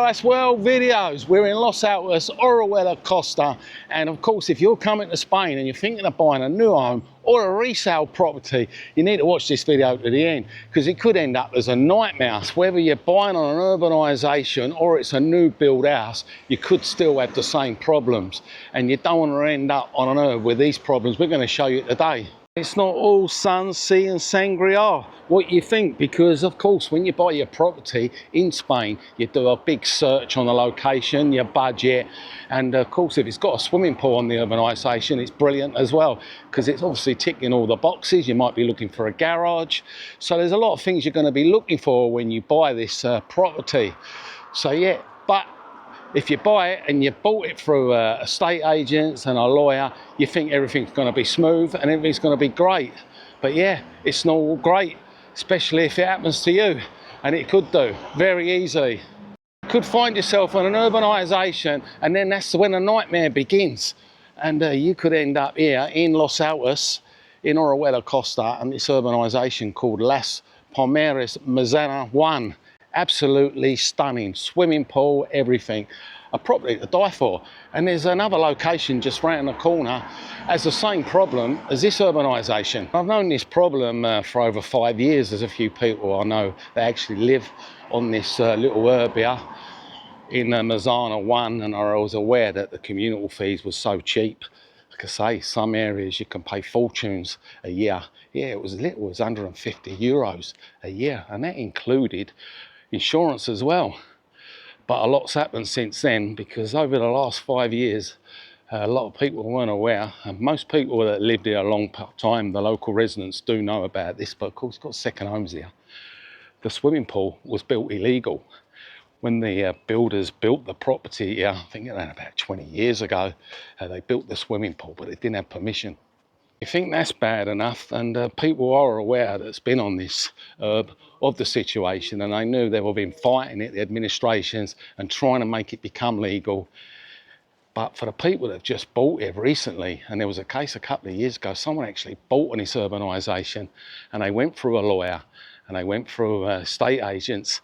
Paradise World videos. We're in Los Altos, Orihuela Costa, and of course if you're coming to Spain and you're thinking of buying a new home or a resale property, you need to watch this video to the end because it could end up as a nightmare. Whether you're buying on an urbanisation or it's a new build house, you could still have the same problems and you don't want to end up on an urb with these problems. We're going to show you today. It's not all sun, sea and sangria, what you think, because of course when you buy your property in Spain, you do a big search on the location, your budget, and of course if it's got a swimming pool on the urbanisation, it's brilliant as well, because it's obviously ticking all the boxes. You might be looking for a garage, so there's a lot of things you're going to be looking for when you buy this property. So yeah, but if you buy it and you bought it through estate agents and a lawyer, you think everything's going to be smooth and everything's going to be great. But yeah, it's not all great, especially if it happens to you. And it could do, very easily. You could find yourself in an urbanisation and then that's when the nightmare begins. And you could end up here in Los Altos, in Orihuela Costa, and this urbanisation called Las Palmeras Mazana 1. Absolutely stunning, swimming pool, everything, a property to die for. And there's another location just round the corner has the same problem as this urbanisation. I've known this problem for over 5 years. There's a few people I know that actually live on this little herb here in Mazana 1, and I was aware that the communal fees were so cheap. Like I say, some areas you can pay fortunes a year. Yeah, it was little as 150 euros a year, and that included insurance as well. But a lot's happened since then, because over the last 5 years a lot of people weren't aware, and most people that lived here a long time, the local residents, do know about this, but of course got second homes here. The swimming pool was built illegal when the builders built the property here. I think around about 20 years ago they built the swimming pool, but they didn't have permission. You think that's bad enough, and people are aware that's been on this herb of the situation, and they knew they were been fighting it, the administrations, and trying to make it become legal. But for the people that have just bought it recently, and there was a case a couple of years ago, someone actually bought on this urbanisation, and they went through a lawyer, and they went through estate agents,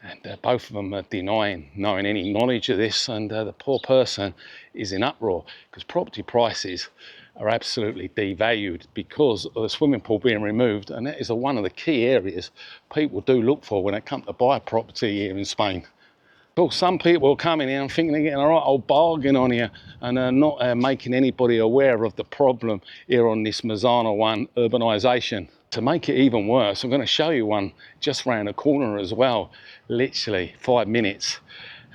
and both of them are denying knowing any knowledge of this, and the poor person is in uproar because property prices are absolutely devalued because of the swimming pool being removed, and that is one of the key areas people do look for when they come to buy a property here in Spain. Of course, some people are coming in and thinking they're getting a right old bargain on here, and are not making anybody aware of the problem here on this Mazana 1 urbanisation. To make it even worse, I'm going to show you one just round the corner as well, literally 5 minutes.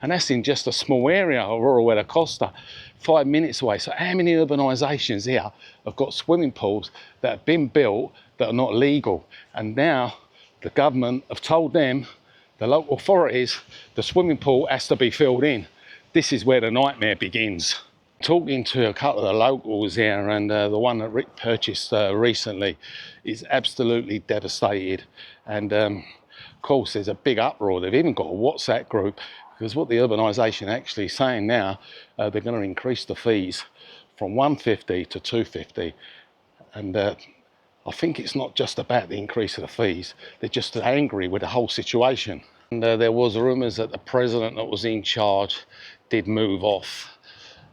And that's in just a small area of Orihuela Costa, 5 minutes away. So how many urbanisations here have got swimming pools that have been built that are not legal? And now the government have told them, the local authorities, the swimming pool has to be filled in. This is where the nightmare begins. Talking to a couple of the locals here, and the one that Rick purchased recently is absolutely devastated. And of course there's a big uproar. They've even got a WhatsApp group, because what the urbanisation actually saying now, they're going to increase the fees from 150 to 250. And I think it's not just about the increase of the fees, they're just angry with the whole situation. And there was rumours that the president that was in charge did move off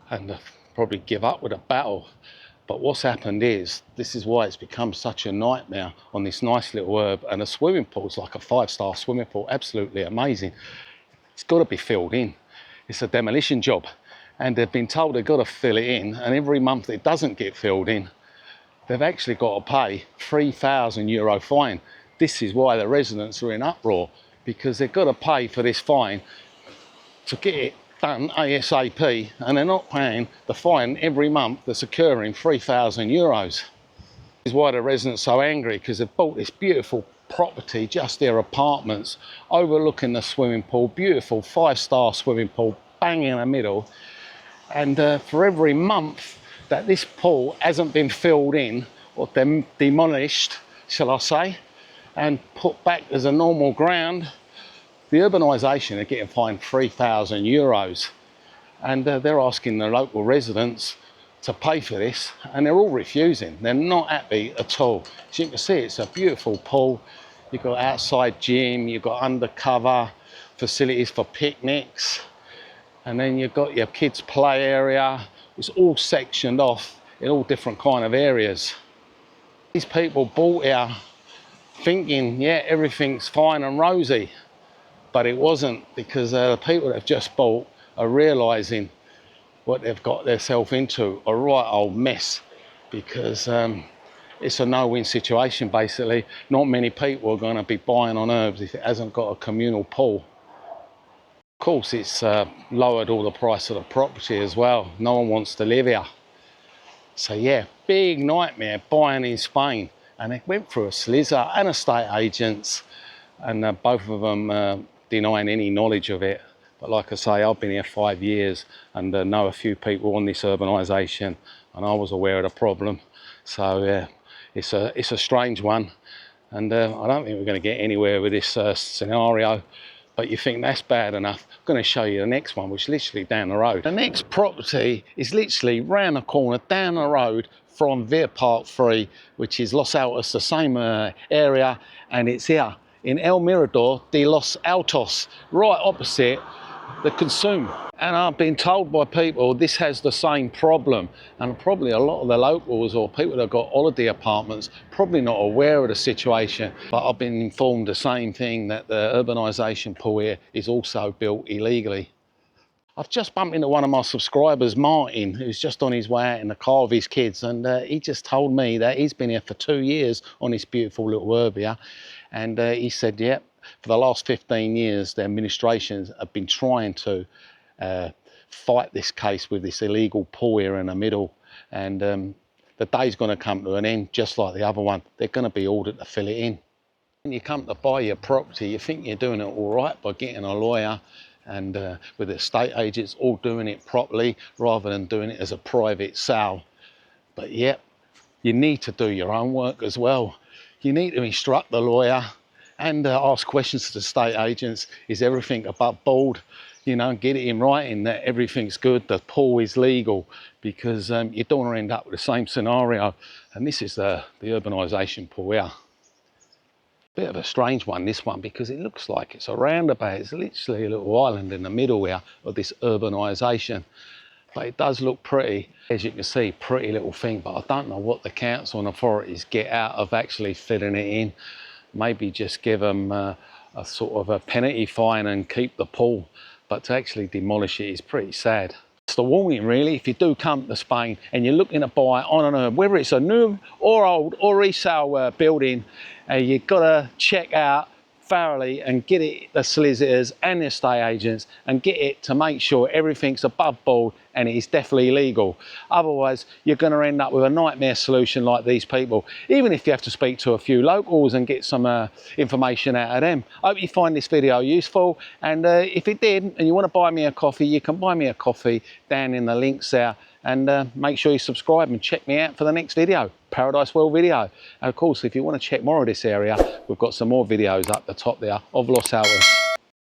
and probably give up with a battle. But what's happened is, this is why it's become such a nightmare on this nice little herb, and the swimming pool's like a 5-star swimming pool, absolutely amazing. It's got to be filled in. It's a demolition job, and they've been told they've got to fill it in, and every month it doesn't get filled in, they've actually got to pay €3,000 fine. This is why the residents are in uproar, because they've got to pay for this fine to get it done ASAP, and they're not paying the fine every month that's occurring, €3,000. This is why the residents are so angry, because they've bought this beautiful property, just their apartments, overlooking the swimming pool, beautiful 5-star swimming pool, bang in the middle, and for every month that this pool hasn't been filled in, or demolished, shall I say, and put back as a normal ground, the urbanisation are getting fined €3,000, and they're asking the local residents to pay for this, and they're all refusing. They're not happy at all. As you can see, it's a beautiful pool. You've got outside gym, you've got undercover facilities for picnics, and then you've got your kids' play area. It's all sectioned off in all different kind of areas. These people bought here thinking, yeah, everything's fine and rosy, but it wasn't, because the people that have just bought are realising what they've got themselves into, a right old mess, because it's a no-win situation basically. Not many people are going to be buying on herbs if it hasn't got a communal pool. Of course, it's lowered all the price of the property as well. No one wants to live here. So yeah, big nightmare buying in Spain. And they went through a solicitor and estate agents, and both of them denying any knowledge of it. But like I say, I've been here 5 years and know a few people on this urbanisation, and I was aware of the problem. So yeah, it's a strange one, and I don't think we're going to get anywhere with this scenario. But you think that's bad enough, I'm going to show you the next one, which is literally down the road. The next property is literally round the corner, down the road from Via Park 3, which is Los Altos, the same area, and it's here in El Mirador de Los Altos, right opposite the Consume. And I've been told by people this has the same problem, and probably a lot of the locals or people that have got holiday apartments probably not aware of the situation. But I've been informed the same thing, that the urbanisation pool here is also built illegally. I've just bumped into one of my subscribers, Martin, who's just on his way out in the car with his kids, and he just told me that he's been here for 2 years on this beautiful little herb here, and he said, yeah, for the last 15 years, the administrations have been trying to fight this case with this illegal pool here in the middle, and the day's going to come to an end, just like the other one. They're going to be ordered to fill it in. When you come to buy your property, you think you're doing it all right by getting a lawyer, and with the estate agents all doing it properly rather than doing it as a private sale. But yep, you need to do your own work as well. You need to instruct the lawyer and ask questions to the estate agents. Is everything above board? You know, get it in writing that everything's good, the pool is legal, because you don't want to end up with the same scenario. And this is the urbanisation pool here. Bit of a strange one, this one, because it looks like it's a roundabout. It's literally a little island in the middle here of this urbanisation, but it does look pretty. As you can see, pretty little thing, but I don't know what the council and authorities get out of actually filling it in. Maybe just give them a sort of a penalty fine and keep the pool, but to actually demolish it is pretty sad. It's the warning really, if you do come to Spain and you're looking to buy on an herb, whether it's a new or old or resale building, you've got to check out thoroughly and get it, the solicitors and the estate agents, and get it to make sure everything's above board and it is definitely legal. Otherwise, you're going to end up with a nightmare solution like these people, even if you have to speak to a few locals and get some information out of them. I hope you find this video useful, and if it did and you want to buy me a coffee, you can buy me a coffee down in the links there, and make sure you subscribe and check me out for the next video, Paradise World video. And of course, if you want to check more of this area, we've got some more videos up the top there of Los Altos.